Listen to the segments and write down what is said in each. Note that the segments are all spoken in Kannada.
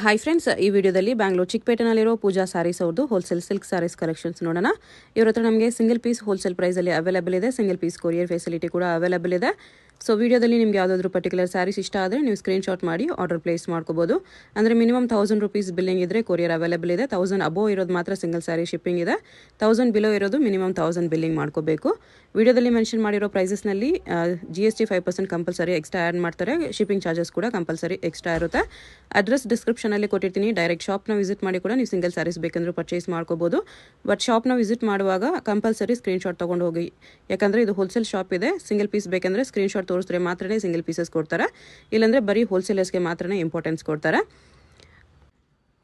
ಹಾಯ್ ಫ್ರೆಂಡ್ಸ್, ಈ ವಿಡಿಯೋದಲ್ಲಿ ಬ್ಯಾಂಗ್ಳೂರ್ ಚಿಕ್ಕಪೇಟೆನಲ್ಲಿರೋ ಪೂಜಾ ಸ್ಯಾರೀಸ್ ಅವ್ರದ್ದು ಹೋಲ್ಸೇಲ್ ಸಿಲ್ಕ್ ಸ್ಯಾರೀಸ್ ಕಲೆಕ್ಷನ್ಸ್ ನೋಡೋಣ. ಇವ್ರ ಹತ್ರ ನಮಗೆ ಸಿಂಗಲ್ ಪೀಸ್ ಹೋಲ್ಸೇಲ್ ಪ್ರೈಸಲ್ಲಿ ಅವೈಲೇಬಲ್ ಇದೆ. ಸಿಂಗಲ್ ಪೀಸ್ ಕೊರಿಯರ್ ಫೆಸಿಲಿಟಿ ಕೂಡ ಅವೈಲೇಬಲ್ ಇದೆ. ಸೊ ವಿಡಿಯೋದಲ್ಲಿ ನಿಮಗೆ ಯಾವುದಾದ್ರೂ ಪರ್ಟಿಕ್ಯುಲರ್ ಸ್ಯಾರೀಸ್ ಇಷ್ಟ ಆದರೆ ನೀವು ಸ್ಕ್ರೀನ್ಶಾಟ್ ಮಾಡಿ ಆರ್ಡರ್ ಪ್ಲೇಸ್ ಮಾಡ್ಕೋಬೋದು. ಅಂದರೆ ಮಿನಿಮಮ್ 1000 ರೂಪೀಸ್ ಬಿಲ್ಲಿಂಗ್ ಇದ್ದರೆ ಕೊರಿಯರ್ ಅವೈಲೇಬಲ್ ಇದೆ. 1000 ಅಬೋವ್ ಇರೋದು ಮಾತ್ರ ಸಿಂಗಲ್ ಸ್ಯಾರಿ ಶಿಪ್ಪಿಂಗ್ ಇದೆ. 1000 ಬಿಲೋ ಇರೋದು ಮಿನಿಮಮ್ 1000 ಬಿಲ್ಲಿಂಗ್ ಮಾಡ್ಕೋಬೇಕು. ವಿಡಿಯೋದಲ್ಲಿ ಮೆನ್ಷನ್ ಮಾಡಿರೋ ಪ್ರೈಸಸ್ನಲ್ಲಿ GST 5% ಕಂಪಲ್ಸರಿ ಎಕ್ಸ್ಟ್ರಾ ಆ್ಯಡ್ ಮಾಡ್ತಾರೆ. ಶಿಪ್ಪಿಂಗ್ ಚಾರ್ಜಸ್ ಕೂಡ ಕಂಪಲ್ಸರಿ ಎಕ್ಸ್ಟ್ರಾ ಇರುತ್ತೆ. ಅಡ್ರೆಸ್ ಡಿಸ್ಕ್ರಿಪ್ಷನಲ್ಲಿ ಕೊಟ್ಟಿರ್ತೀನಿ. ಡೈರೆಕ್ಟ್ ಶಾಪ್ನ ವಿಸಿಟ್ ಮಾಡಿ ಕೂಡ ನೀವು ಸಿಂಗಲ್ ಸ್ಯಾರೀಸ್ ಬೇಕಂದ್ರೆ ಪರ್ಚೇಸ್ ಮಾಡ್ಕೋಬೋದು. ಬಟ್ ಶಾಪ್ನ ವಿಸಿಟ್ ಮಾಡುವಾಗ ಕಂಪಲ್ಸರಿ ಸ್ಕ್ರೀನ್ಶಾಟ್ ತೊಗೊಂಡು ಹೋಗಿ, ಯಾಕಂದರೆ ಇದು ಹೋಲ್ಸೇಲ್ ಶಾಪ್ ಇದೆ. ಸಿಂಗಲ್ ಪೀಸ್ ಬೇಕಂದರೆ ಸ್ಕ್ರೀನ್ಶಾಟ್ ತೋರಿಸಿದ್ರೆ ಮಾತ್ರನೇ ಸಿಂಗಲ್ ಪೀಸಸ್ ಕೊಡ್ತಾರೆ. ಇಲ್ಲಾಂದರೆ ಬರೀ ಹೋಲ್ಸೇಲರ್ಸ್ಗೆ ಮಾತ್ರನೇ ಇಂಪಾರ್ಟೆನ್ಸ್ ಕೊಡ್ತಾರೆ.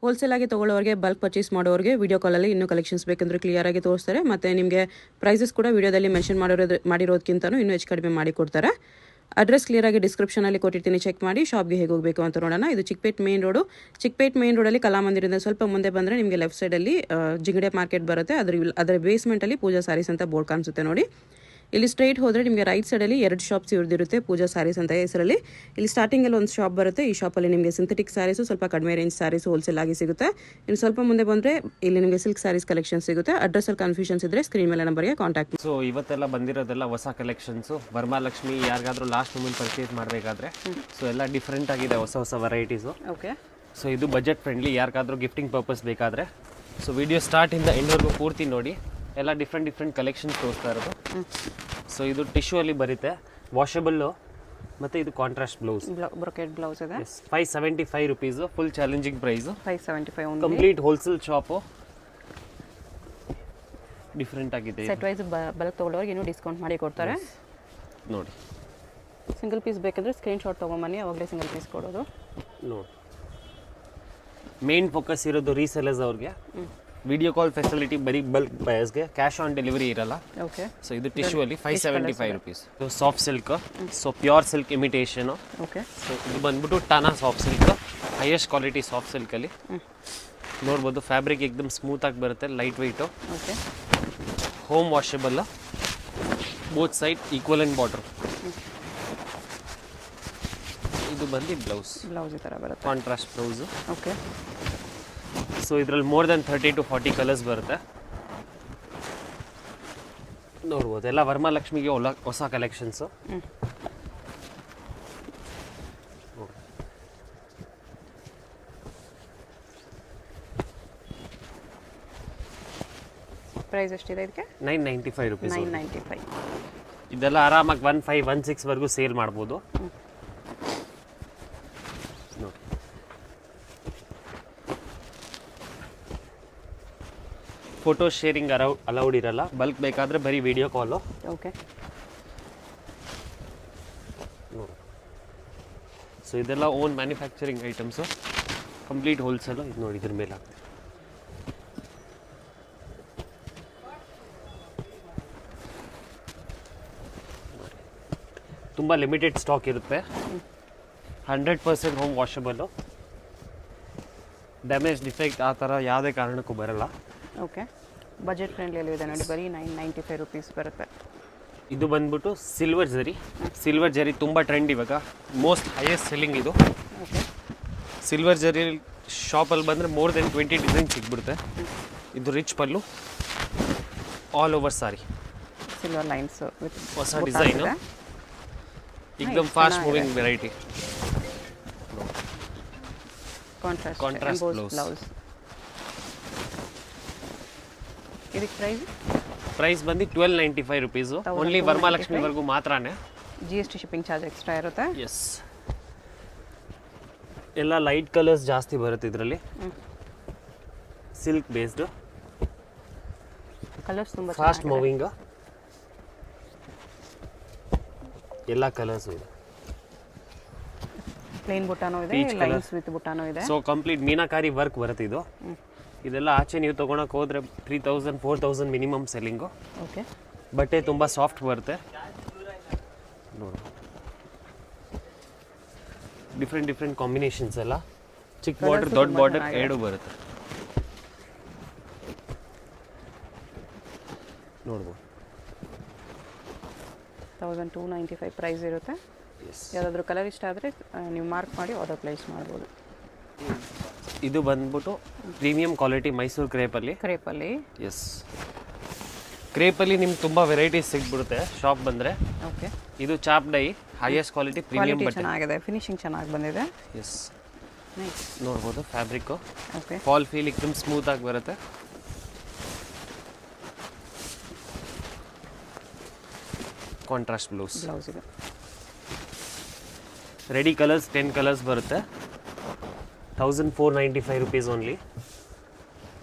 ಹೋಲ್ಸೇಲ್ ಆಗಿ ತೊಗೊಳ್ಳೋರಿಗೆ, ಬಲ್ಕ್ ಪರ್ಚೇಸ್ ಮಾಡೋರಿಗೆ ವಿಡಿಯೋ ಕಾಲಲ್ಲಿ ಇನ್ನೂ ಕಲೆಕ್ಷನ್ಸ್ ಬೇಕಂದ್ರೆ ಕ್ಲಿಯರ್ ಆಗಿ ತೋರಿಸ್ತಾರೆ. ಮತ್ತು ನಿಮಗೆ ಪ್ರೈಸಸ್ ಕೂಡ ವಿಡಿಯೋದಲ್ಲಿ ಮೆನ್ಷನ್ ಮಾಡಿರೋದಕ್ಕಿಂತನೂ ಇನ್ನೂ ಹೆಚ್ಚು ಕಡಿಮೆ ಮಾಡಿ ಕೊಡ್ತಾರೆ. ಅಡ್ರೆಸ್ ಕ್ಲಿಯರ್ ಆಗಿ ಡಿಸ್ಕ್ರಿಪ್ಷನಲ್ಲಿ ಕೊಟ್ಟಿರ್ತೀನಿ, ಚೆಕ್ ಮಾಡಿ. ಶಾಪ್ಗೆ ಹೇಗೆ ಹೋಗಬೇಕು ಅಂತ ನೋಡೋಣ. ಇದು Chickpet main road. Chickpet main ರೋಡಲ್ಲಿ ಕಲಾಮಂದಿರದಿಂದ ಸ್ವಲ್ಪ ಮುಂದೆ ಬಂದರೆ ನಿಮಗೆ ಲೆಫ್ಟ್ ಸೈಡಲ್ಲಿ ಜಿಗಡೆ ಮಾರ್ಕೆಟ್ ಬರುತ್ತೆ. ಅದರ ಬೇಸ್ಮೆಂಟಲ್ಲಿ ಪೂಜಾ ಸ್ಯಾರೀಸ್ ಅಂತ ಬೋರ್ಡ್ ಕಾಣಿಸುತ್ತೆ ನೋಡಿ. ಇಲ್ಲಿ ಸ್ಟ್ರೈಟ್ ಹೋದರೆ ನಿಮಗೆ ರೈಟ್ ಸೈಡಲ್ಲಿ 2 ಶಾಪ್ಸ್ ಇವ್ರದಿರುತ್ತೆ, ಪೂಜಾ ಸ್ಯಾರೀಸ್ ಅಂತ ಹೆಸರಲ್ಲಿ. ಇಲ್ಲಿ ಸ್ಟಾರ್ಟಿಂಗಲ್ಲಿ ಒಂದು ಶಾಪ್ ಬರುತ್ತೆ. ಈ ಶಾಪಲ್ಲಿ ನಿಮಗೆ ಸಿಂಥೆಟಿಕ್ ಸ್ಯಾರೀಸು, ಸ್ವಲ್ಪ ಕಡಿಮೆ ರೇಂಜ್ ಸ್ಯಾರೀಸ್ ಹೋಲ್ಸೇಲ್ ಆಗಿ ಸಿಗುತ್ತೆ. ಇನ್ನು ಸ್ವಲ್ಪ ಮುಂದೆ ಬಂದರೆ ಇಲ್ಲಿ ನಿಮಗೆ ಸಿಲ್ಕ್ ಸ್ಯಾರೀಸ್ ಕಲೆಕ್ಷನ್ ಸಿಗುತ್ತೆ. ಅಡ್ರೆಸ್ಸಲ್ಲಿ ಕನ್ಫ್ಯೂಷನ್ಸ್ ಇದ್ದರೆ ಸ್ಕ್ರೀನ್ ಮೇಲೆ ನಂಬರ್ಗೆ ಕಾಂಟ್ಯಾಕ್ಟ್ ಮಾಡಿ. ಸೊ ಇವತ್ತೆಲ್ಲ ಬಂದಿರೋದೆಲ್ಲ ಹೊಸ ಕಲೆಕ್ಷನ್ಸು. ವರಮಹಾಲಕ್ಷ್ಮಿ ಯಾರಿಗಾದ್ರೂ ಲಾಸ್ಟ್ ಮೂಮೆಂಟ್ ಪರ್ಚೇಸ್ ಮಾಡಬೇಕಾದ್ರೆ ಸೊ ಎಲ್ಲ ಡಿಫ್ರೆಂಟ್ ಆಗಿದೆ, ಹೊಸ ಹೊಸ ವೆರೈಟೀಸು. ಓಕೆ. ಸೊ ಇದು ಬಜೆಟ್ ಫ್ರೆಂಡ್ಲಿ, ಯಾರಿಗಾದ್ರೂ ಗಿಫ್ಟಿಂಗ್ ಪರ್ಪಸ್ ಬೇಕಾದರೆ. ಸೊ ವಿಡಿಯೋ ಸ್ಟಾರ್ಟಿಂದ ಎಂಡ್ವರೆಗೂ ಪೂರ್ತಿ ನೋಡಿ. ಎಲ್ಲ ಡಿಫ್ರೆಂಟ್ ಕಲೆಕ್ಷನ್ಸ್ ತೋರಿಸ್ತಾ ಇರೋದು. ಸೊ ಇದು ಟಿಶ್ಯೂ ಅಲ್ಲಿ ಬರುತ್ತೆ, ವಾಷಬಲ್ಲು, ಮತ್ತು ಇದು ಕಾಂಟ್ರಾಸ್ಟ್ ಬ್ಲೌಸ್, ಬ್ರೊಕೆಟ್ ಬ್ಲೌಸ್ ಇದೆ. 575 rupees, full challenging price. 575 complete wholesale shop. Different ಆಗಿದೆ. ಸೆಟ್ ವೈಸ್ ಬಲ್ಕ್ ತೊಗೊಳ್ಳೋರಿಗೆ ಇನ್ನೂ ಡಿಸ್ಕೌಂಟ್ ಮಾಡಿ ಕೊಡ್ತಾರೆ ನೋಡಿ. ಸಿಂಗಲ್ ಪೀಸ್ ಬೇಕಂದ್ರೆ ಸ್ಕ್ರೀನ್ಶಾಟ್ ತೊಗೊಂಬನ್ನಿ, ಅವಾಗಲೇ ಸಿಂಗಲ್ ಪೀಸ್ ಕೊಡೋದು ನೋಡಿ. ಮೇನ್ ಫೋಕಸ್ ಇರೋದು ರೀಸೆಲರ್ಸ್ ಅವ್ರಿಗೆ. ವಿಡಿಯೋ ಕಾಲ್ ಫೆಸಿಲಿಟಿ ಬರೀ ಬಲ್ಕ್ ಬಯರ್ಸ್ಗೆ, ಕ್ಯಾಶ್ ಆನ್ ಡೆಲಿವರಿ ಇರಲ್ಲ. ಓಕೆ. ಸೊ ಇದು ಟಿಶ್ಯೂ ಅಲ್ಲಿ 575 ರುಪೀಸ್. ಇದು soft silk, so pure silk imitation. Okay. So ಇದು ಬಂದ್ಬಿಟ್ಟು ಟಾನಾ soft silk, highest quality soft ಸಿಲ್ಕಲ್ಲಿ ನೋಡ್ಬೋದು. ಫ್ಯಾಬ್ರಿಕ್ ಎಕ್ದಮ್ ಸ್ಮೂತಾಗಿ ಬರುತ್ತೆ, light weight. Okay. Home washable, both side equal and border. ಇದು ಬಂದು ಬ್ಲೌಸ್ ಈ ಥರ ಬರುತ್ತೆ, ಕಾಂಟ್ರಾಸ್ಟ್ ಬ್ಲೌಸು. ಓಕೆ. ಸೊ ಇದರಲ್ಲಿ ಮೋರ್ ದೆನ್ 30 to 40 ಕಲರ್ಸ್ ಬರುತ್ತೆ, ನೋಡ್ಬೋದು. ಎಲ್ಲ ವರಮಹಾಲಕ್ಷ್ಮಿಗೆ ಹೊಸ ಕಲೆಕ್ಷನ್ಸು. ಪ್ರೈಸ್ ಎಷ್ಟಿದೆ ಇದಕ್ಕೆ? 995 ರುಪೀಸ್. 995. ಇದೆಲ್ಲ ಆರಾಮಾಗಿ 1516 ವರೆಗೂ ಸೇಲ್ ಮಾಡ್ಬೋದು. ನೋಡಿ, ಫೋಟೋ ಶೇರಿಂಗ್ ಅಲೌಡ್ ಇರಲ್ಲ. ಬಲ್ಕ್ ಬೇಕಾದರೆ ಬರೀ ವಿಡಿಯೋ ಕಾಲು. ಓಕೆ. ಸೊ ಇದೆಲ್ಲ own manufacturing items, complete wholesale. ಇದು ನೋಡಿ, ಇದ್ರ ಮೇಲೆ ಆಗ್ತದೆ. ತುಂಬ ಲಿಮಿಟೆಡ್ ಸ್ಟಾಕ್ ಇರುತ್ತೆ. 100% ಹೋಮ್ ವಾಷಬಲ್ಲು, ಡ್ಯಾಮೇಜ್ ಡಿಫೆಕ್ಟ್ ಆ ಥರ ಯಾವುದೇ ಕಾರಣಕ್ಕೂ ಬರಲ್ಲ. ಓಕೆ. ಬಜೆಟ್ ಫ್ರೆಂಡ್ಲಿ ಇದೆ ನೋಡಿ, ಬರೀ 995 ರುಪೀಸ್ ಬರುತ್ತೆ. ಇದು ಬಂದ್ಬಿಟ್ಟು ಸಿಲ್ವರ್ ಜರಿ. ಸಿಲ್ವರ್ ಜರಿ ತುಂಬ ಟ್ರೆಂಡ್ ಇವಾಗ, ಮೋಸ್ಟ್ ಹೈಯೆಸ್ಟ್ ಸೆಲ್ಲಿಂಗ್ ಇದು. ಓಕೆ. ಸಿಲ್ವರ್ ಜರಿ ಶಾಪಲ್ಲಿ ಬಂದರೆ ಮೋರ್ ದೆನ್ 20 ಡಿಸೈನ್ ಸಿಗ್ಬಿಡುತ್ತೆ. ಇದು rich pallu, all over sari, silver lines with ಹೊಸ ಡಿಸೈನು, ಏಕ್ದಮ್ fast moving variety. Contrast blouse. ಇದಕ್ಕೆ ಪ್ರೈಸ್ ಬಂದು 1295 ರುಪೀಸು. ಓನ್ಲಿ ವರಮಹಾಲಕ್ಷ್ಮಿವರೆಗೂ ಮಾತ್ರನೇ. GST ಶಿಪ್ಪಿಂಗ್ ಚಾರ್ಜ್ ಎಕ್ಸ್ಟ್ರಾ ಇರುತ್ತೆ. ಎಸ್. ಎಲ್ಲ ಲೈಟ್ ಕಲರ್ಸ್ ಜಾಸ್ತಿ ಬರುತ್ತೆ ಇದರಲ್ಲಿ. ಸಿಲ್ಕ್ ಬೇಸ್ಡ್, ಕಲರ್ಸ್ ತುಂಬ ಫಾಸ್ಟ್ ಮೂವಿಂಗ್, ಎಲ್ಲ ಕಲರ್ಸು ಇದೆ. ಪ್ಲೇನ್ ಬುಟ್ಟಾನೂ ಇದೆ, ಲೈನ್ಸ್ ವಿತ್ ಬುಟ್ಟಾನೂ ಇದೆ. ಸೊ ಕಂಪ್ಲೀಟ್ ಮೀನಾಕಾರಿ ವರ್ಕ್ ಬರುತ್ತೆ ಇದು. ಇದೆಲ್ಲ ಆಚೆ ನೀವು ತೊಗೊಳಕ್ಕೆ ಹೋದರೆ 3000 4000 ಮಿನಿಮಮ್ ಸೆಲ್ಲಿಂಗು. ಓಕೆ. ಬಟ್ಟೆ ತುಂಬ ಸಾಫ್ಟ್ ಬರುತ್ತೆ ನೋಡಿ. ಡಿಫ್ರೆಂಟ್ ಕಾಂಬಿನೇಷನ್ಸ್ ಎಲ್ಲ, ಚಿಕ್ಕ ಬಾರ್ಡರ್ ದೊಡ್ಡ ಬಾರ್ಡರ್ ಎರಡು ಬರುತ್ತೆ ನೋಡ್ಬೋದು. 1295 ಪ್ರೈಸ್ ಇರುತ್ತೆ. ಯಾವುದಾದ್ರೂ ಕಲರ್ ಇಷ್ಟ ಆದರೆ ನೀವು ಮಾರ್ಕ್ ಮಾಡಿ ಆರ್ಡರ್ ಪ್ಲೇಸ್ ಮಾಡ್ಬೋದು. ಇದು ಬಂದ್ಬಿಟ್ಟು ಪ್ರೀಮಿಯಂ ಕ್ವಾಲಿಟಿ ಮೈಸೂರು ಕ್ರೇಪಲ್ಲಿ. ಕ್ರೇಪಲ್ಲಿ. ಎಸ್, ಕ್ರೇಪಲ್ಲಿ ನಿಮ್ಗೆ ತುಂಬ ವೆರೈಟೀಸ್ ಸಿಗ್ಬಿಡುತ್ತೆ ಶಾಪ್ ಬಂದರೆ. ಓಕೆ. ಇದು ಚಾಪ್ ಡೈ, ಹೈಯೆಸ್ಟ್ ಕ್ವಾಲಿಟಿ ಪ್ರೀಮಿಯಂ ಬಟ್ಟೆ. ಚೆನ್ನಾಗಿದೆ, ಫಿನಿಶಿಂಗ್ ಚೆನ್ನಾಗಿ ಬಂದಿದೆ. Yes, nice. ನೋಡ್ಬೋದು ಫ್ಯಾಬ್ರಿಕ್ಕು. ಓಕೆ. ಫಾಲ್ ಫೀಲ್ एकदम ಸ್ಮೂತ್ ಆಗಿ ಬರುತ್ತೆ. ಕಾಂಟ್ರಾಸ್ಟ್ ಬ್ಲೌಸ್ ಇದೆ. ರೆಡಿ ಕಲರ್ಸ್ 10 ಕಲರ್ಸ್ ಬರುತ್ತೆ. 1495 ರುಪೀಸ್ ಓನ್ಲಿ.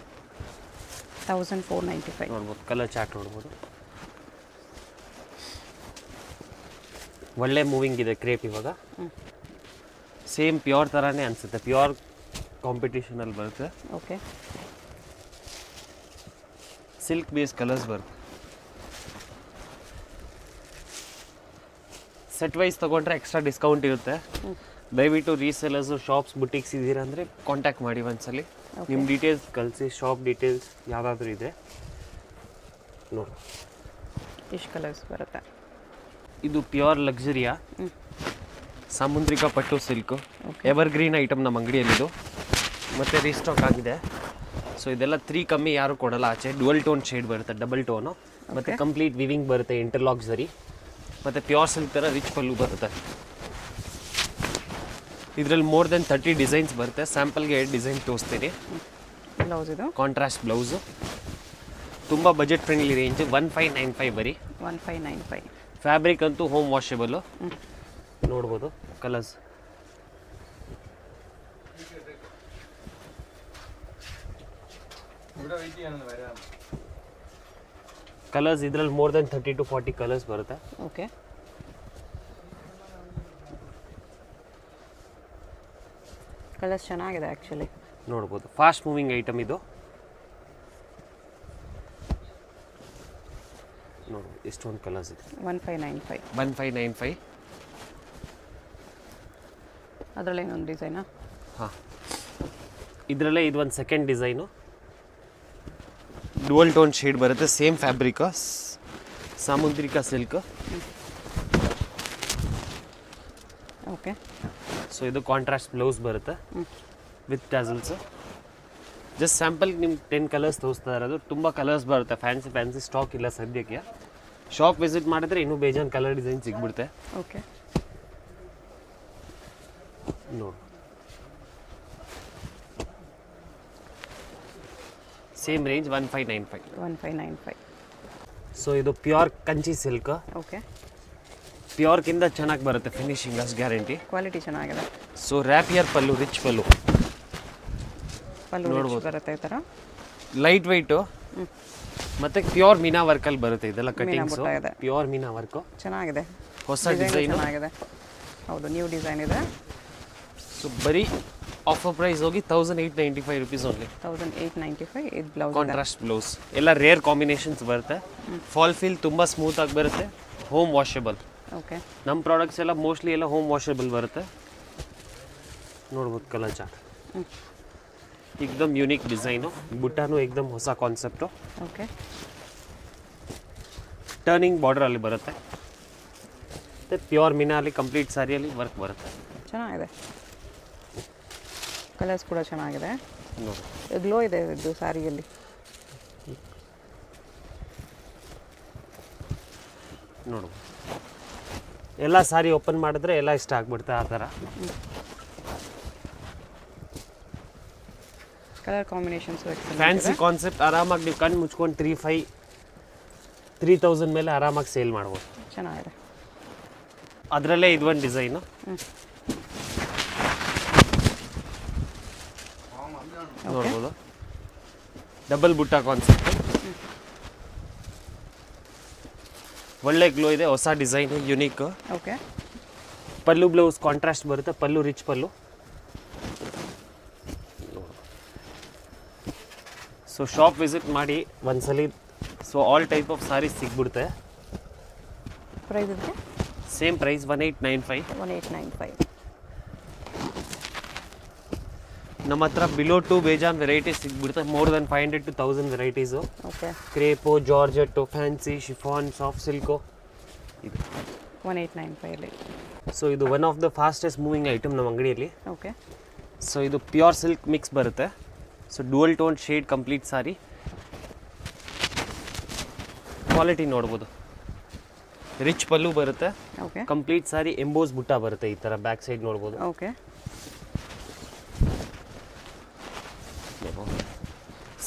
1495 ನೋಡ್ಬೋದು, ಕಲರ್ ಚಾರ್ಟ್ ನೋಡ್ಬೋದು. ಒಳ್ಳೆ ಮೂವಿಂಗ್ ಇದೆ ಕ್ರೇಪ್ ಇವಾಗ. ಸೇಮ್ ಪ್ಯೂರ್ ಥರನೇ ಅನಿಸುತ್ತೆ, ಪ್ಯೂರ್ ಕಾಂಪಿಟೇಷನಲ್ಲಿ ಬರುತ್ತೆ. ಓಕೆ. ಸಿಲ್ಕ್ ಬೇಸ್ ಕಲರ್ಸ್ ಬರುತ್ತೆ. ಸೆಟ್ ವೈಸ್ ತೊಗೊಂಡ್ರೆ ಎಕ್ಸ್ಟ್ರಾ ಡಿಸ್ಕೌಂಟ್ ಇರುತ್ತೆ. ದಯವಿಟ್ಟು ರೀಸೇಲರ್ಸು, ಶಾಪ್ಸ್, ಬುಟಿಕ್ಸ್ ಇದ್ದೀರಾ ಅಂದರೆ ಕಾಂಟ್ಯಾಕ್ಟ್ ಮಾಡಿ ಒಂದ್ಸಲಿ. ನಿಮ್ಮ ಡೀಟೇಲ್ಸ್ ಕಳಿಸಿ, ಶಾಪ್ ಡೀಟೇಲ್ಸ್ ಯಾವುದಾದ್ರೂ ಇದೆ ನೋಡಿ. ಇಷ್ಟು ಕಲರ್ಸ್ ಬರುತ್ತೆ. ಇದು ಪ್ಯೂರ್ ಲಕ್ಸುರಿಯಾ ಸಾಮುದ್ರಿಕ ಪಟ್ಟು ಸಿಲ್ಕು, ಎವರ್ ಗ್ರೀನ್ ಐಟಮ್ ನಮ್ಮ ಅಂಗಡಿಯಲ್ಲಿದು, ಮತ್ತು ರೀಸ್ಟಾಕ್ ಆಗಿದೆ. ಸೊ ಇದೆಲ್ಲ 3 ಕಮ್ಮಿ ಯಾರು ಕೊಡಲ್ಲ ಆಚೆ. ಡುವಲ್ ಟೋನ್ ಶೇಡ್ ಬರುತ್ತೆ, ಡಬಲ್ ಟೋನು, ಮತ್ತು ಕಂಪ್ಲೀಟ್ ವಿವಿಂಗ್ ಬರುತ್ತೆ, ಇಂಟರ್ಲಾಕ್ ಝರಿ, ಮತ್ತು ಪ್ಯೂರ್ ಸಿಲ್ಕ್ ಥರ ರಿಚ್ ಪಲ್ಲು ಬರುತ್ತೆ. ಇದರಲ್ಲಿ ಮೋರ್ ದೆನ್ 30 ಡಿಸೈನ್ಸ್ ಬರುತ್ತೆ. ಸ್ಯಾಂಪಲ್ಗೆ 8 ಡಿಸೈನ್ ತೋರಿಸ್ತೀನಿ. ಬ್ಲೌಸ್ ಇದು ಕಾಂಟ್ರಾಸ್ಟ್ ಬ್ಲೌಸು, ತುಂಬ ಬಜೆಟ್ ಫ್ರೆಂಡ್ಲಿ ರೇಂಜ್. 1595 ಬರೀ. 1595. ಫ್ಯಾಬ್ರಿಕ್ ಅಂತೂ ಹೋಮ್ ವಾಷೇಬಲು. ನೋಡ್ಬೋದು ಕಲರ್ಸ್. ಕಲರ್ಸ್ ಇದರಲ್ಲಿ ಮೋರ್ ದೆನ್ 30 to 40 ಕಲರ್ಸ್ ಬರುತ್ತೆ. ಓಕೆ. ಕಲರ್ಸ್ ಚೆನ್ನಾಗಿದೆ ಆ್ಯಕ್ಚುಲಿ. ನೋಡ್ಬೋದು, ಫಾಸ್ಟ್ ಮೂವಿಂಗ್ ಐಟಮ್ ಇದು. ನೋಡ್ಬೋದು ಎಷ್ಟೊಂದು ಕಲರ್ಸ್ ಇದೆ. 1595. 1595. ಅದರಲ್ಲಿ ಇನ್ನೊಂದು ಡಿಸೈನಾ? ಹಾಂ, ಇದರಲ್ಲೇ ಇದು ಒಂದು second design. Dual tone shade ಬರುತ್ತೆ, same fabric, Samudrika silk. Okay. So ಇದು ಕಾಂಟ್ರಾಸ್ಟ್ ಬ್ಲೌಸ್ ಬರುತ್ತೆ ವಿತ್ ಟ್ಯಾಸಲ್ಸ್. ಜಸ್ಟ್ ಸ್ಯಾಂಪಲ್ ನಿಮ್ಗೆ 10 ಕಲರ್ಸ್ ತೋರಿಸ್ತಾ ಇರೋದು. ತುಂಬ ಕಲರ್ಸ್ ಬರುತ್ತೆ, ಫ್ಯಾನ್ಸಿ ಸ್ಟಾಕ್ ಇಲ್ಲ ಸದ್ಯಕ್ಕೆ. ಶಾಪ್ ವಿಸಿಟ್ ಮಾಡಿದ್ರೆ ಇನ್ನೂ ಬೇಜಾನ್ ಕಲರ್ ಡಿಸೈನ್ ಸಿಗ್ಬಿಡುತ್ತೆ. ಓಕೆ. ನೋಡಿ, ಸೇಮ್ ರೇಂಜ್ 1595. 1595. ಸೊ ಇದು ಪ್ಯೂರ್ ಕಂಚಿ ಸಿಲ್ಕ್. ಓಕೆ. ಪ್ಯೂರ್ಗಿಂತ ಚೆನ್ನಾಗಿ ಬರುತ್ತೆ ಫಿನಿಶಿಂಗ್, ಅಷ್ಟು ಗ್ಯಾರಂಟಿ. ಕ್ವಾಲಿಟಿ ಚೆನ್ನಾಗಿದೆ. ಸೊ ರ್ಯಾಪಿಯರ್ ಪಲ್ಲು, ರಿಚ್ ಪಲ್ಲು ನೋಡ್ಬೋದು ಬರುತ್ತೆ ಈ ಥರ. ಲೈಟ್ ವೆಯ್ಟು ಮತ್ತು ಪ್ಯೂರ್ ಮೀನಾ ವರ್ಕಲ್ಲಿ ಬರುತ್ತೆ. ಇದೆಲ್ಲ ಕಟಿಂಗ್ಸು ಪ್ಯೂರ್ ಮೀನಾ ವರ್ಕು. ಚೆನ್ನಾಗಿದೆ, ಹೊಸ ಡಿಸೈನ್ ಚೆನ್ನಾಗಿದೆ. ಹೌದು, ನ್ಯೂ ಡಿಸೈನ್ ಇದೆ. ಸೊ ಬರೀ ಆಫರ್ ಪ್ರೈಸ್ ಹೋಗಿ 1895 ರುಪೀಸ್ ಓನ್ಲಿ. 1895. ಇದು ಬ್ಲೌಸ್, ಕಾಂಟ್ರಾಸ್ಟ್ ಬ್ಲೌಸ್. ಎಲ್ಲ ರೇರ್ ಕಾಂಬಿನೇಷನ್ಸ್ ಬರುತ್ತೆ. ಫಾಲ್ ಫೀಲ್ ತುಂಬ ಸ್ಮೂತ್ ಆಗಿ ಬರುತ್ತೆ, ಹೋಮ್ ವಾಷೇಬಲ್. ಓಕೆ. ನಮ್ಮ ಪ್ರಾಡಕ್ಟ್ಸ್ ಎಲ್ಲ ಮೋಸ್ಟ್ಲಿ ಎಲ್ಲ ಹೋಮ್ ವಾಷೇಬಲ್ ಬರುತ್ತೆ. ನೋಡ್ಬೋದು ಕಲರ್ ಚಾರ್ಟ್. ಏಕ್ದಮ್ ಯೂನಿಕ್ ಡಿಸೈನು, ಬುಟ್ಟಾನು ಏಕ್ದಮ್ ಹೊಸ ಕಾನ್ಸೆಪ್ಟು. ಓಕೆ. ಟರ್ನಿಂಗ್ ಬಾರ್ಡರಲ್ಲಿ ಬರುತ್ತೆ ಮತ್ತು ಪ್ಯೂರ್ ಮೀನಲ್ಲಿ ಕಂಪ್ಲೀಟ್ ಸ್ಯಾರಿಯಲ್ಲಿ ವರ್ಕ್ ಬರುತ್ತೆ. ಚೆನ್ನಾಗಿದೆ, ಕಲರ್ಸ್ ಕೂಡ ಚೆನ್ನಾಗಿದೆ. ನೋಡಿ, ಗ್ಲೋ ಇದೆ ಇದು ಸ್ಯಾರಿಯಲ್ಲಿ. ನೋಡು, ಎಲ್ಲ ಸಾರಿ ಓಪನ್ ಮಾಡಿದ್ರೆ ಎಲ್ಲ ಇಷ್ಟ ಆಗ್ಬಿಡುತ್ತೆ ಆ ಥರ. Colour combinations fancy concept. ಆರಾಮಾಗಿ ನೀವು ಕಣ್ಣು ಮುಚ್ಕೊಂಡು 3000 ಮೇಲೆ ಆರಾಮಾಗಿ ಸೇಲ್ ಮಾಡ್ಬೋದು. ಚೆನ್ನಾಗಿದೆ. ಅದರಲ್ಲೇ ಇದು ಒಂದು ಡಿಸೈನು. ನೋಡ್ಬೋದು, ಡಬಲ್ ಬುಟ್ಟ ಕಾನ್ಸೆಪ್ಟ್. ಒಳ್ಳೆ ಗ್ಲೋ ಇದೆ, ಹೊಸ design, unique. Okay. Pallu blouse contrast ಬರುತ್ತೆ, pallu rich pallu. So shop visit ಮಾಡಿ ಒಂದ್ಸಲಿ. So all type of saris ಸಿಗ್ಬಿಡುತ್ತೆ. ಪ್ರೈಸ್ ಇದಕ್ಕೆ ಸೇಮ್ ಪ್ರೈಸ್ 1895. 1895. ನಮ್ಮ ಹತ್ರ ಬಿಲೋ 2 ಬೇಜಾನ್ ವೆರೈಟೀಸ್ ಸಿಗ್ಬಿಡುತ್ತೆ. More than 500 to 1000 varieties. Okay. Crepe, georgette, fancy, chiffon, soft silk. ಇದು 1895 ಅಲ್ಲಿ. ಸೊ ಇದು one of the fastest moving item ನಮ್ಮ ಅಂಗಡಿಯಲ್ಲಿ. ಓಕೆ. ಸೊ ಇದು ಪ್ಯೂರ್ ಸಿಲ್ಕ್ ಮಿಕ್ಸ್ ಬರುತ್ತೆ. So dual tone shade complete sari. Quality ನೋಡ್ಬೋದು. ರಿಚ್ ಪಲ್ಲು ಬರುತ್ತೆ. ಓಕೆ. ಕಂಪ್ಲೀಟ್ ಸಾರಿ ಎಂಬೋಸ್ ಬುಟ್ಟ ಬರುತ್ತೆ ಈ ಥರ ಬ್ಯಾಕ್ ಸೈಡ್ ನೋಡ್ಬೋದು. ಓಕೆ.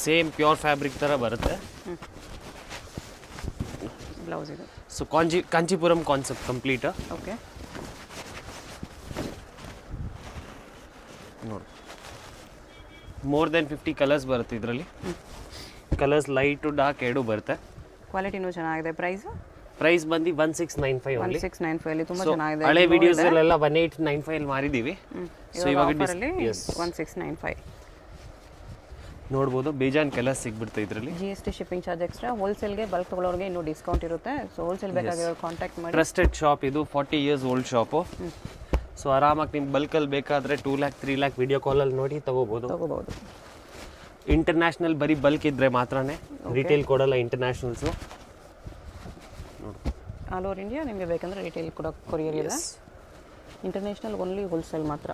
ಸೇಮ್ ಪ್ಯೂರ್ ಫ್ಯಾಬ್ರಿಕ್ ಥರ ಬರುತ್ತೆ. ಬ್ಲೌಸ್ ಇದು. So Kanchipuram concept complete. Okay. ನೋಡಿ ಮೋರ್ ದೆನ್ 50 ಕಲರ್ಸ್ ಬರುತ್ತೆ ಇದರಲ್ಲಿ. ಕಲರ್ಸ್ ಲೈಟ್ ಟು ಡಾರ್ಕ್ ಎರಡೂ ಬರುತ್ತೆ. ಕ್ವಾಲಿಟಿನೂ ಚೆನ್ನಾಗಿದೆ. ಪ್ರೈಸ್ ಬಂದು 1695 ಓನ್ಲಿ. 1695 ಅಲ್ಲಿ ತುಂಬಾ ಚೆನ್ನಾಗಿದೆ. ಹಳೆ ವಿಡಿಯೋಸ್ ಅಲ್ಲೆಲ್ಲ 1895 ಅಲ್ಲಿ ಮಾರಿದೀವಿ. ಸೊ ಇವಾಗ 1695 ನೋಡ್ಬೋದು. ಬೇಜಾನ್ ಕಲರ್ಸ್ ಸಿಗ್ಬಿಡುತ್ತೆ ಇದರಲ್ಲಿ. GST shipping charge extra. ಹೋಲ್ಸೇಲ್ಗೆ ಬಲ್ಕ್ ತಗೊಳ್ಳೋರಿಗೆ ಇನ್ನೂ ಡಿಸ್ಕೌಂಟ್ ಇರುತ್ತೆ. ಸೊ ಹೋಲ್ಸೇಲ್ ಬೇಕಾಗಿರೋ ಕಾಂಟ್ಯಾಕ್ಟ್ ಮಾಡಿ. ಟ್ರಸ್ಟೆಡ್ ಶಾಪ್ ಇದು. 40 ಇಯರ್ಸ್ ಓಲ್ಡ್ ಶಾಪು. ಸೊ ಆರಾಮಾಗಿ ನಿಮ್ಗೆ ಬಲ್ಕಲ್ಲಿ ಬೇಕಾದರೆ 2 ಲ್ಯಾಕ್ 3 ಲ್ಯಾಕ್ ವಿಡಿಯೋ ಕಾಲಲ್ಲಿ ನೋಡಿ ತಗೋಬೋದು. ಇಂಟರ್ನ್ಯಾಷನಲ್ ಬರೀ ಬಲ್ಕ್ ಇದ್ದರೆ ಮಾತ್ರನೇ, ರಿಟೇಲ್ ಕೊಡಲ್ಲ ಇಂಟರ್ನ್ಯಾಷನಲ್ಸು. ಆಲ್ ಓವರ್ ಇಂಡಿಯಾ ನಿಮಗೆ ಬೇಕಂದ್ರೆ ರಿಟೇಲ್ ಕೂಡ ಕೊರಿಯರ್ ಇದೆ. ಇಂಟರ್ನ್ಯಾಷನಲ್ ಓನ್ಲಿ ಹೋಲ್ಸೇಲ್ ಮಾತ್ರ,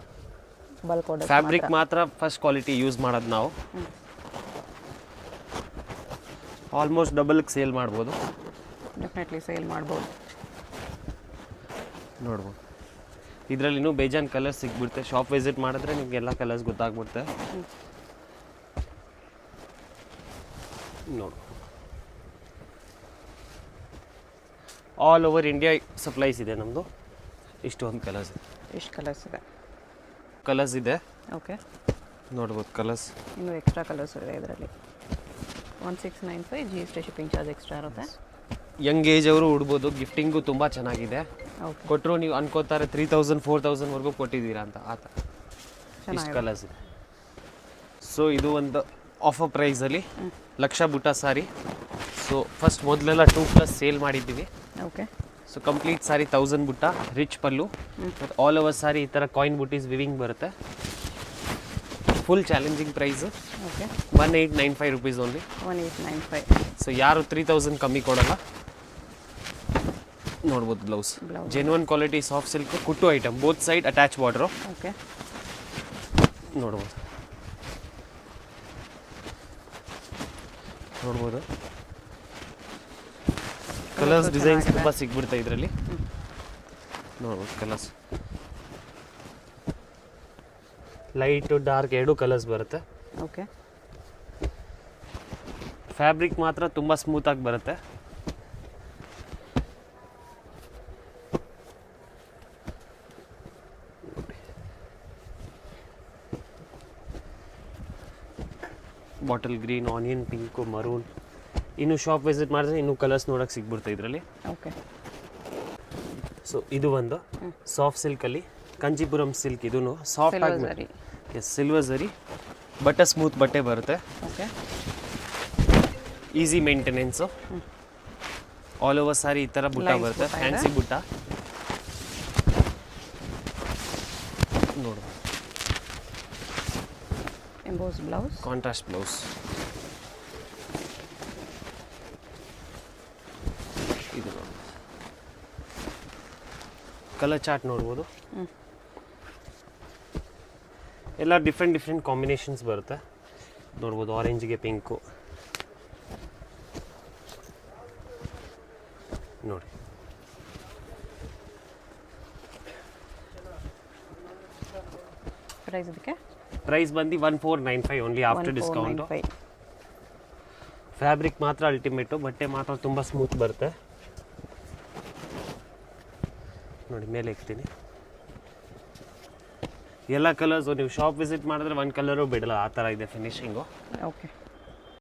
ಬಲ್ಕ್ ಆರ್ಡರ್. ಫ್ಯಾಬ್ರಿಕ್ ಮಾತ್ರ ಫಸ್ಟ್ ಕ್ವಾಲಿಟಿ ಯೂಸ್ ಮಾಡೋದು ನಾವು. ಆಲ್ಮೋಸ್ಟ್ ಡಬಲ್ಗೆ ಸೇಲ್ ಮಾಡ್ಬೋದು. ಡೆಫಿನೆಟ್ಲಿ ಸೇಲ್ ಮಾಡ್ಬೋದು. ನೋಡ್ಬೋದು ಇದರಲ್ಲಿ ಇನ್ನೂ ಬೇಜಾನ್ ಕಲರ್ಸ್ ಸಿಗ್ಬಿಡುತ್ತೆ. ಶಾಪ್ ವಿಸಿಟ್ ಮಾಡಿದ್ರೆ ನಿಮ್ಗೆ ಎಲ್ಲ ಕಲರ್ಸ್ ಗೊತ್ತಾಗ್ಬಿಡುತ್ತೆ. ನೋಡು ಆಲ್ ಓವರ್ ಇಂಡಿಯಾ ಸಪ್ಲೈಸ್ ಇದೆ ನಮ್ಮದು. ಇಷ್ಟೊಂದು ಕಲರ್ಸ್ ಇದೆ. ಎಷ್ಟು ಕಲರ್ಸ್ ಇದೆ? ಓಕೆ. ನೋಡ್ಬೋದು ಕಲರ್ಸ್. ಇನ್ನೂ ಎಕ್ಸ್ಟ್ರಾ ಕಲರ್ಸ್ ಇದೆ ಇದರಲ್ಲಿ. 1695 GST ಶಿಪ್ಪಿಂಗ್ ಚಾರ್ಜ್ ಎಕ್ಸ್ಟ್ರಾ ಇರುತ್ತೆ. ಯಂಗ್ ಏಜ್ ಅವರು ಉಡ್ಬೋದು. ಗಿಫ್ಟಿಂಗು ತುಂಬ ಚೆನ್ನಾಗಿದೆ. ಕೊಟ್ಟರು ನೀವು ಅನ್ಕೋತಾರೆ 3000 4000 ವರೆಗೂ ಕೊಟ್ಟಿದ್ದೀರಾ ಅಂತ. ಆ ಥರ ಇಷ್ಟು ಕಲರ್ಸ್ ಇದೆ. ಸೊ ಇದು ಒಂದು ಆಫರ್ ಪ್ರೈಸಲ್ಲಿ ಲಕ್ಷ ಬುಟ್ಟ ಸಾರಿ. ಸೊ ಫಸ್ಟ್ ಮೊದಲೆಲ್ಲ 2+ ಸೇಲ್ ಮಾಡಿದ್ದೀವಿ. ಓಕೆ. ಸೊ ಕಂಪ್ಲೀಟ್ ಸಾರಿ 1000 ಬುಟ್ಟ, ರಿಚ್ ಪಲ್ಲು, ಮತ್ತು ಆಲ್ ಓವರ್ ಸಾರಿ ಈ ಥರ ಕಾಯಿನ್ ಬುಟ್ಟೀಸ್ ವಿವಿಂಗ್ ಬರುತ್ತೆ. Full challenging price. Okay. 1895 rupees only. 1895. So ಯಾರು 3000 ಕಮ್ಮಿ ಕೊಡಲ್ಲ. ನೋಡ್ಬೋದು blouse. Genuine quality soft silk ಕುಟ್ಟು item. Both side attach border. Okay. ನೋಡ್ಬೋದು. ಕಲರ್ಸ್ ಡಿಸೈನ್ಸ್ ತುಂಬ ಸಿಗ್ಬಿಡುತ್ತೆ ಇದರಲ್ಲಿ. ನೋಡ್ಬೋದು ಕಲರ್ಸ್ ಲೈಟ್ ಡಾರ್ಕ್ ಎರಡೂ ಕಲರ್ಸ್ ಬರುತ್ತೆ. ಓಕೆ. ಫ್ಯಾಬ್ರಿಕ್ ಮಾತ್ರ ತುಂಬ ಸ್ಮೂತಾಗಿ ಬರುತ್ತೆ. Bottle green, onion pink, maroon. ಇನ್ನು ಶಾಪ್ ವಿಸಿಟ್ ಮಾಡಿದ್ರೆ ಇನ್ನೂ ಕಲರ್ಸ್ ನೋಡೋಕೆ ಸಿಗ್ಬಿಡುತ್ತೆ ಇದರಲ್ಲಿ. ಓಕೆ. ಸೊ ಇದು ಒಂದು ಸಾಫ್ಟ್ ಸಿಲ್ಕಲ್ಲಿ ಕಂಚಿಪುರಂ ಸಿಲ್ಕ್. ಇದೂ ಸಾಫ್ಟ್ ಆಗಿ ಸಿಲ್ವರ್ ಝರಿ ಬಟ್ಟೆ, ಸ್ಮೂತ್ ಬಟ್ಟೆ ಬರುತ್ತೆ. Okay. Easy maintenance. All over sari ಈ ಥರ ಬುಟ್ಟ ಬರುತ್ತೆ. ಫ್ಯಾನ್ಸಿ ಬುಟ್ಟ ನೋಡು. Emboss blouse, contrast blouse. ಇದು ಕಲರ್ ಚಾರ್ಟ್ ನೋಡ್ಬೋದು. ಎಲ್ಲ ಡಿಫ್ರೆಂಟ್ ಕಾಂಬಿನೇಷನ್ಸ್ ಬರುತ್ತೆ. ನೋಡ್ಬೋದು ಆರೆಂಜ್ಗೆ ಪಿಂಕು ನೋಡಿ. ಪ್ರೈಸ್ ಇದಕ್ಕೆ ಪ್ರೈಸ್ ಬಂದು 1495 ಓನ್ಲಿ ಆಫ್ಟರ್ ಡಿಸ್ಕೌಂಟ್. ಫ್ಯಾಬ್ರಿಕ್ ಮಾತ್ರ ಅಲ್ಟಿಮೇಟು. ಬಟ್ಟೆ ಮಾತ್ರ ತುಂಬ ಸ್ಮೂತ್ ಬರುತ್ತೆ. ನೋಡಿ ಮೇಲೆ ಇಕ್ತೀನಿ. ಎಲ್ಲ ಕಲರ್ಸು ನೀವು ಶಾಪ್ ವಿಸಿಟ್ ಮಾಡಿದ್ರೆ ಒಂದು ಕಲರು ಬಿಡಲ್ಲ, ಆ ಥರ ಇದೆ ಫಿನಿಶಿಂಗು. ಓಕೆ.